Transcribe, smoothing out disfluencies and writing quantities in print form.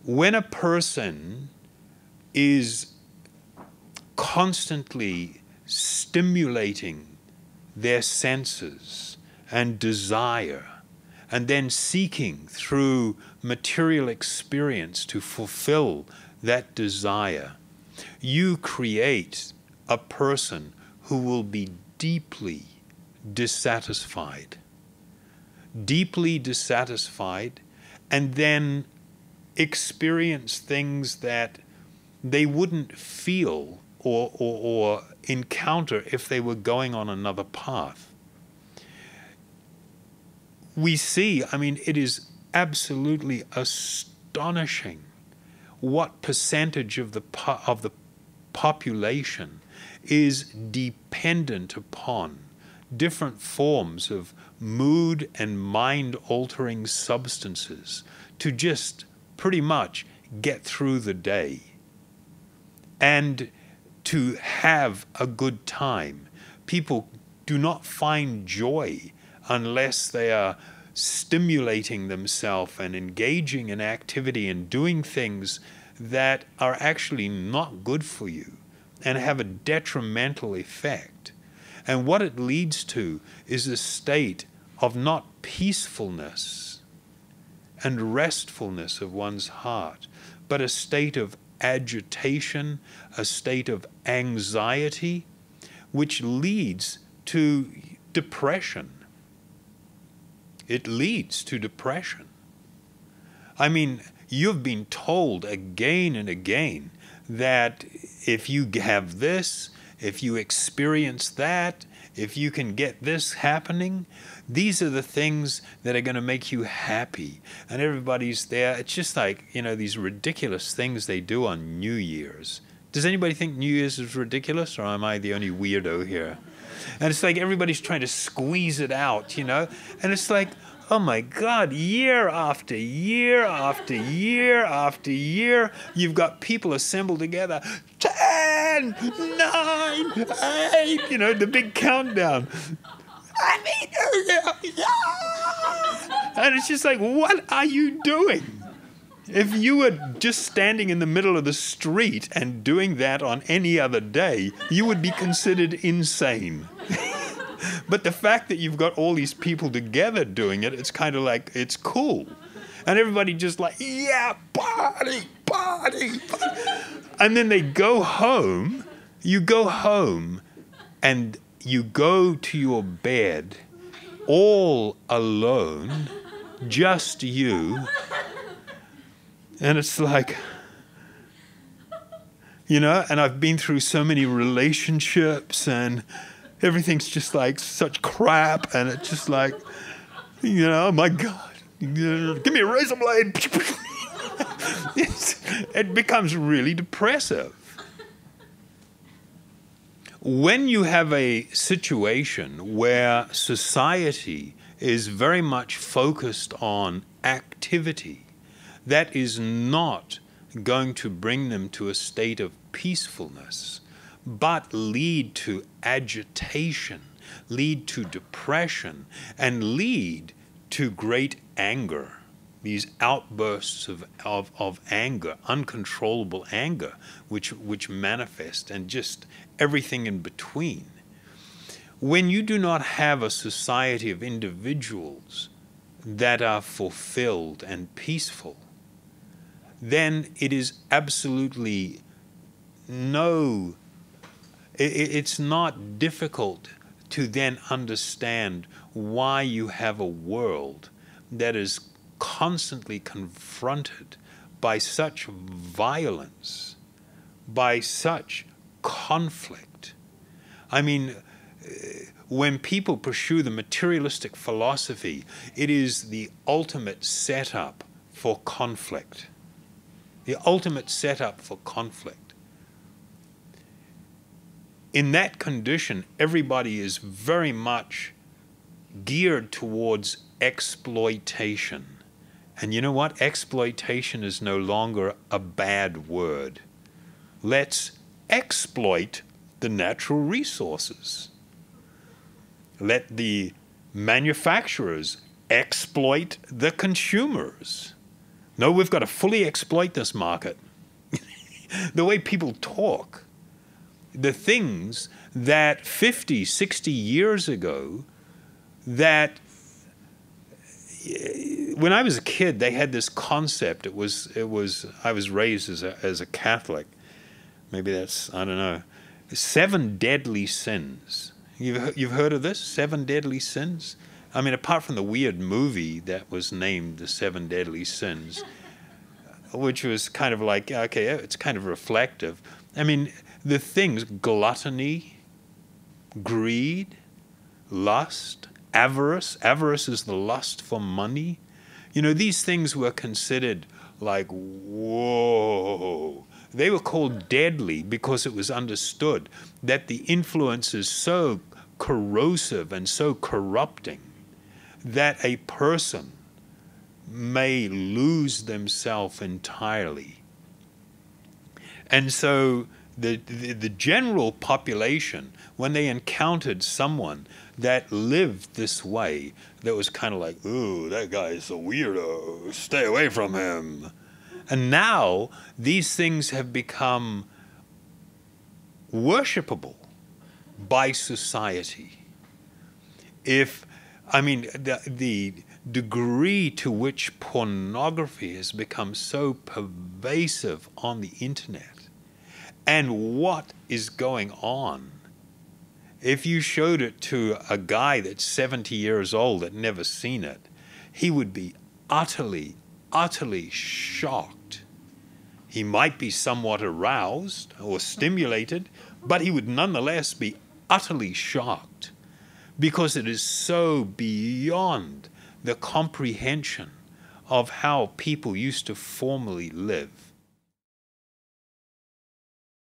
when a person is constantly stimulating their senses and desire, and then seeking through material experience to fulfill that desire, you create a person who will be deeply dissatisfied. Deeply dissatisfied, and then experience things that they wouldn't feel or encounter if they were going on another path. We see, I mean, it is absolutely astonishing what percentage of the population is dependent upon different forms of mood and mind-altering substances to just pretty much get through the day and to have a good time. People do not find joy unless they are stimulating themselves and engaging in activity and doing things that are actually not good for you and have a detrimental effect. And what it leads to is a state of not peacefulness and restfulness of one's heart, but a state of agitation, a state of anxiety, which leads to depression. It leads to depression. I mean, you've been told again and again that if you have this, if you experience that, if you can get this happening, these are the things that are going to make you happy. And everybody's there. It's just like, you know, these ridiculous things they do on New Year's. Does anybody think New Year's is ridiculous, or am I the only weirdo here? And it's like everybody's trying to squeeze it out, you know? And it's like, oh my God, year after year after year after year, you've got people assembled together. 10, 9, 8, you know, the big countdown. Happy New Year! Yeah! And it's just like, what are you doing? If you were just standing in the middle of the street and doing that on any other day, you would be considered insane. But the fact that you've got all these people together doing it, it's kind of like, it's cool. And everybody just like, yeah, party, party, party. And then they go home, you go home, and you go to your bed all alone, just you. And it's like, you know, and I've been through so many relationships and everything's just like such crap, and it's just like, you know, my God, give me a razor blade. It becomes really depressive. When you have a situation where society is very much focused on activity, that is not going to bring them to a state of peacefulness, but lead to agitation, lead to depression, and lead to great anger. These outbursts of anger, uncontrollable anger, which manifest, and just everything in between. When you do not have a society of individuals that are fulfilled and peaceful, then it is absolutely it's not difficult to then understand why you have a world that is constantly confronted by such violence, by such conflict. I mean, when people pursue the materialistic philosophy, it is the ultimate setup for conflict. The ultimate setup for conflict. In that condition, everybody is very much geared towards exploitation. And you know what? Exploitation is no longer a bad word. Let's exploit the natural resources. Let the manufacturers exploit the consumers. No, we've got to fully exploit this market. The way people talk, the things that 50, 60 years ago, that when I was a kid, they had this concept. I was raised as a Catholic. Maybe that's, I don't know. 7 deadly sins. You've heard of this? 7 deadly sins? I mean, apart from the weird movie that was named The 7 Deadly Sins, which was kind of like, okay, it's kind of reflective. I mean, the things: gluttony, greed, lust, avarice. Avarice is the lust for money. You know, these things were considered like, whoa. They were called deadly because it was understood that the influence is so corrosive and so corrupting that a person may lose themselves entirely. And so the general population, when they encountered someone that lived this way, that was kind of like, ooh, that guy's a weirdo, stay away from him. And now these things have become worshipable by society. The degree to which pornography has become so pervasive on the internet, and what is going on. If you showed it to a guy that's 70 years old that never seen it, he would be utterly, utterly shocked. He might be somewhat aroused or stimulated, but he would nonetheless be utterly shocked, because it is so beyond the comprehension of how people used to formerly live.